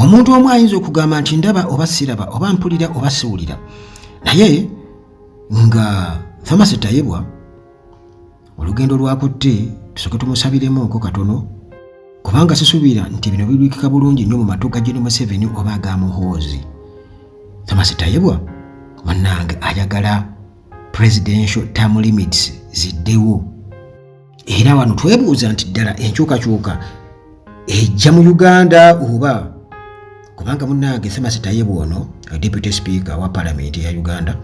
omuntu omu ayinza okugamba nti ndaba oba siraba oba mpulira oba siwulira, naye nga Thomas Tayebwa olugendo lwakutte tusooke tumusabiremu katono, kubanga sisuubira nti bino birwikika bulungi nnyo mu matu ga General Museveni oba aga Muhoozi. Thomas Tayebwa munnange ayagala presidential term limits ziddewo, era wano twebuuza nti ddala enkyukakyuka ejja mu Uganda oba, kubanga munnange Thomas Tayebwa ono deputy speaker wa parliament ya Uganda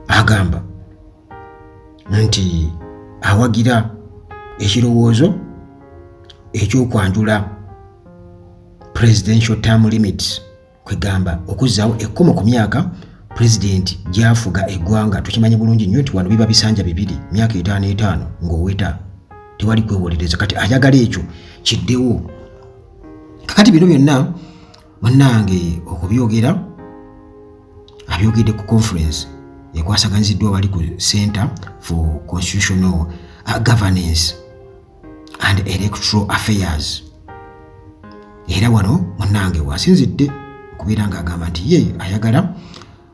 agamba nti awagira ekirowoozo ekyokwanjula presidential term limits, kwegamba okuzzaawo ekkomo ku myaka president gy'afuga eggwanga. Tukimanyi bulungi nnyo nti wano biba bisanja bibiri, myaka 5 ng'oweta tewali kwewolereza. Kati ayagala ekyo kiddewo. Kakati bino byonna munnange okubyogera abyogedde ku conference ekwasaganyiziddwa wali ku Center for Constitutional Governance and Electoral Affairs. Era wano munnange wasinzidde okubeera ng'agamba nti ye ayagala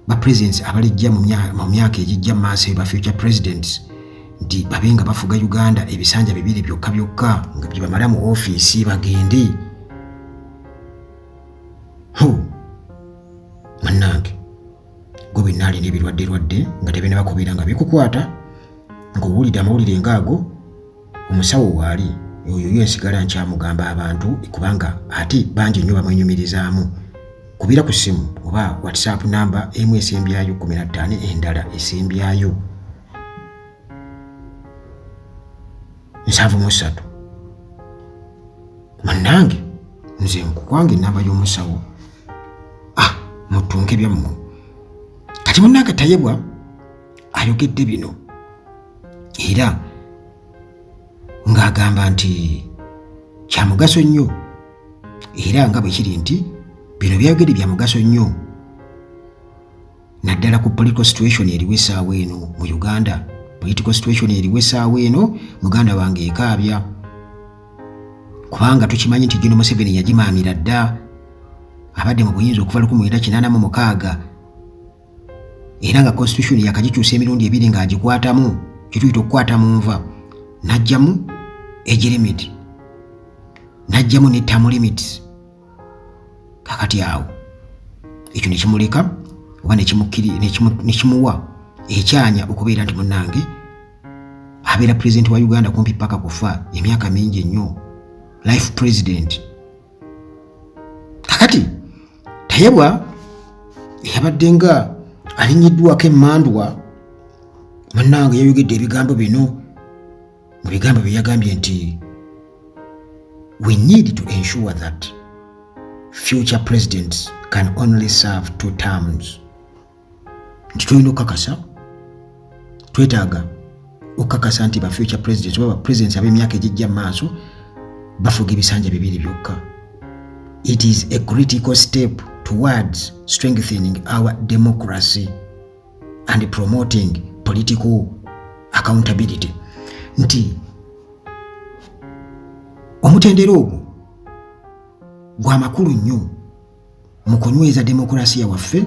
ba presidents abalijja mu myaka egijja maaso ba future presidents nti babenga bafuga Uganda ebisanja bibiri byokka nga bye bamala mu ofiisi bagende. Munnange gwe naali n'ebirwadde nga tebina bakubeera nga bikukwata ng'owulidde amawulire ng'ago, omusawo waali oyo yensigala nkyamugamba abantu kubanga ate bangi nnyo bamwenyumirizaamu. Kubira ku simu oba WhatsApp namba emu esembyayo 15 endala esembyayo 73. Munnange nze nkukwange namba y'omusawo mutunke byammwe. Kati munnange Tayebwa ayogedde bino era ng'agamba nti kya mugaso nnyo, era nga bwe kiri nti bino byayogedde bya mugaso nnyo naddala ku political situation eriwo essaawa eno mu Uganda. Political situation eriwo essaawa eno muganda wange ekaabya, kubanga tukimanyi nti General Museveni yagimaamira dda, abadde mu buyinza okuva 1986 era nga constitution yakagikyusa emirundi 2 ng'agikwatamu kituyita okukwata mu nva, najjamu age limit, najjamu ne term limits. Kakati awo ekyo nekimuleka oba nekimuwa ekyanya okubeera nti munnange abeera president wa Uganda kumpi paka kufa emyaka mingi ennyo, life president. Kakati Tayebwa yabadde nga alinyiddwako emmandwa munnange yayogedde ebigambo bino mu bigambo bye yagambye nti we need to ensure that future presidents can only serve 2 terms. Nti tulina okukakasa, twetaaga okukakasa nti ba future presidents oba presidents ab'emyaka egijja maaso bafuga ebisanja bibiri byokka. It is a critical step towards strengthening our democracy and promoting political accountability. Nti omutendera ogwo gwa makulu nnyo mu kunyweza demokrasiya waffe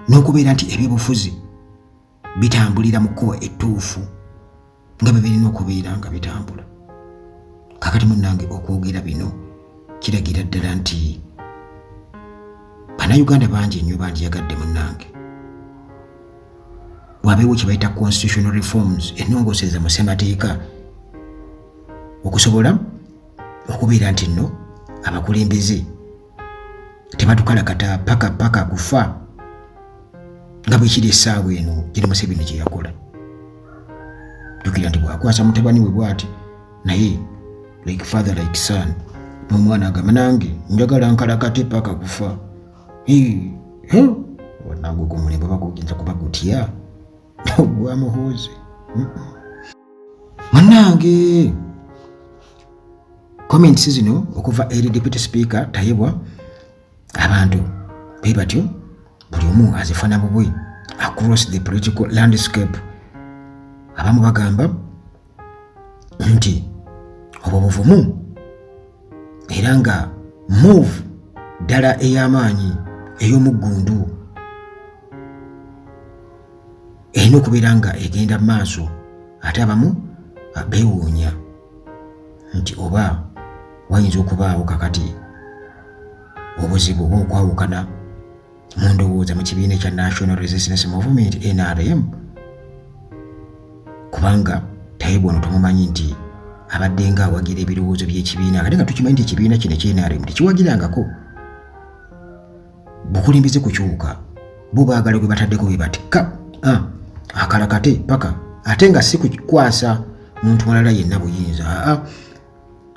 n'okubeera nti ebyobufuzi bitambulira mu kkubo ettuufu nga bwe birina okubeera nga bitambula. Kakati munnange okwogera bino kiragira ddala nti Bannayuganda bangi nnyo bandiyagadde munnange wabeewo kye bayita constitutional reforms, ennongoosereza mu ssemateeka okusobola okubeera nti nno abakulembeze tebatukalakata paka kufa nga bwe kiri essaawa eno General Museveni kye yakola. Jjukira nti bw'akwasa mutabani we bw'ati naye like father like son, n'omwana agamba nange njagala nkalakate paka kufa. Wanange ogwo mulembe oba guyinza kuba gutya ogwa Muhoozi. Munnange comments zino okuva eri deputy speaker Tayebwa abantu bwe batyo buli omu azifana bubwe across the political landscape. Abamu bagamba nti obwo buvumu era nga move ddala ey'amaanyi ey'omuggundu erina okubeera nga egenda mu maaso ate abamu beewuunya nti oba wayinza okubaawo kakati obuzibu bw'okwawukana mu ndowooza mu kibiina ekya National Resistance Movement NRM, kubanga Tayebwa ono tumumanyi nti abadde nga awagira ebirowoozo by'ekibiina ate nga tukimanyi nti ekibiina kino ekya NRM tekiwagirangako bukulembeze kukyuka, bo baagala gwe bataddeko bwe batikka akalakate paka ate nga si kukwasa muntu mulala yenna buyinza.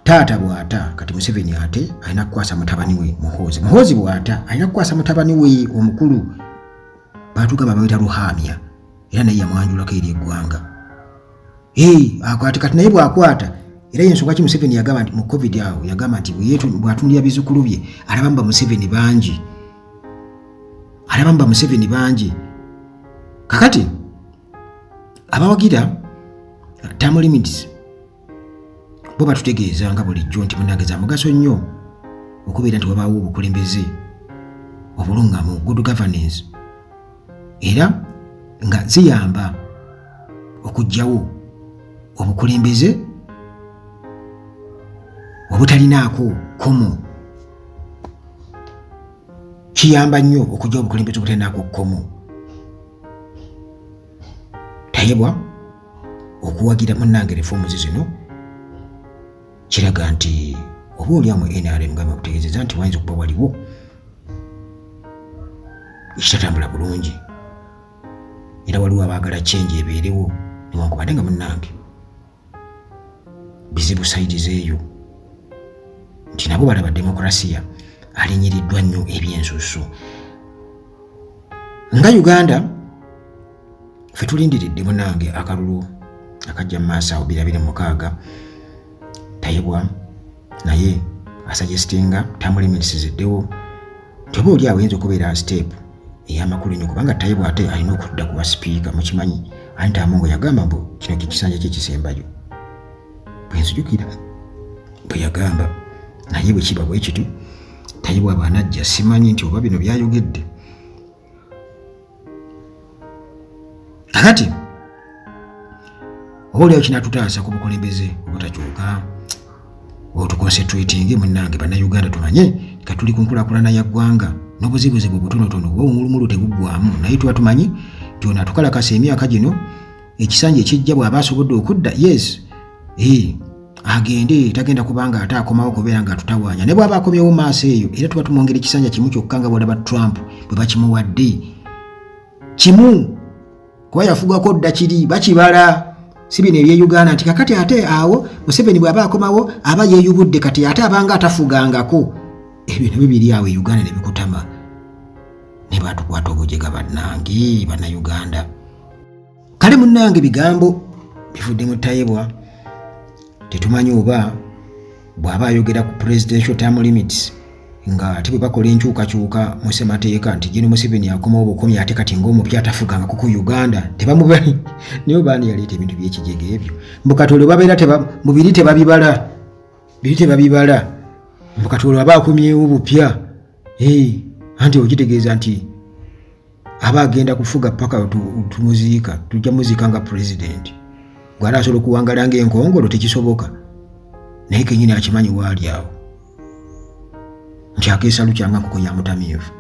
Taata bw'ata kati Museveni ate alina kukwasa mutabani we Muhoozi bw'ata alina kukwasa mutabani we omukulu baatugamba bamwita Luhamya era naye yamwanjulako eri eggwanga. Akwate kati naye bw'akwata era y'ensonga ki Museveni yagamba nti mu COVID awo yagamba nti bw'atundira bizzukulu bye alabamba Museveni bangi. Kakati abawagira term limits bo batutegeeza nga bulijjo nti munnange za mugaso nnyo okubeera nti wabaawo obukulembeze obulungamu, good governance, era nga ziyamba okuggyawo obukulembeze obutalinaako kkomo. Kiyamba nnyo okuggyawo obukulembeze obutalinaako kkomo. Tayebwa okuwagira munnange reforms zino kiraga nti oba oliamu NRM nga bakutegeezeza nti wayinza okuba waliwo ekitatambula bulungi era waliwo abaagala change ebeerewo newankubadde nga munnange bizibu sides eyo nti nabo balaba demokrasiya alinyiriddwa nnyo ebyensusu. Nga Uganda ffe tulindiridde munnange akalulu akajja mu maaso awo 2026 Tayebwa naye asuggestinga term limits ziddewo nti oba oli ayinza okubeera step ey'amakulu ennyo kubanga Tayebwa ate alina okudda kuba sipiika mukimanyi anti Amongo yagamba mbu kino kisanja kye kisembayo bwenzijukira bwe yagamba naye bwe kiba bwe kitu Tayebwa bw'anajja simanyi nti oba bino byayogedde. Kakati oba oliawo kinatutaasa ku bukulembeze obutakyuka otuconcentrating munnange bannayuganda tumanye nga tuli ku nkulaakulana ya ggwanga n'obuzibuzibu obutonotono oba omulumulu teguggwamu naye tuba tumanyi nti ono atukalakasa emyaka gino ekisanja ekijja bw'aba asobodde okudda agende tagenda kubanga ate akomawo kubeera nga atutawaanya ne bw'aba akomyewo maaso eyo era tuba tumwongera ekisanja kimu kyokka nga bw'olaba Trump bwe bakimuwadde kimu kuba yafugako dda kiri bakibala si bino ebye Uganda nti kakati ate awo Museveni bw'aba akomawo aba yeeyubudde kati ate abanga atafugangako ebintu bibiri awo Uganda ne bikutama ne batukwata obujega bannange bannayuganda. Kale munnange bigambo bivudde mu Tayebwa tetumanyi oba bw'aba ayogera ku presidential term limits nga ate bwe bakola enkyukakyuka mu ssemateeka nti Gen. Museveni akomawo obukomi ate kati ng'omupya atafuganga ku Uganda tebamubanyi niyo baani yaleeta ebintu by'ekigega ebyo mbukatole babeera mubiri tebabibala mbukatole aba akomyewo obupya anti okitegeeza nti aba agenda kufuga paka tumuziika tujja muziika nga president gwala asobola okuwangala ng'enkongolo tekisoboka naye kenyini akimanyi waali awo nti akeesalu kyanga nkoko ya mutamiivu.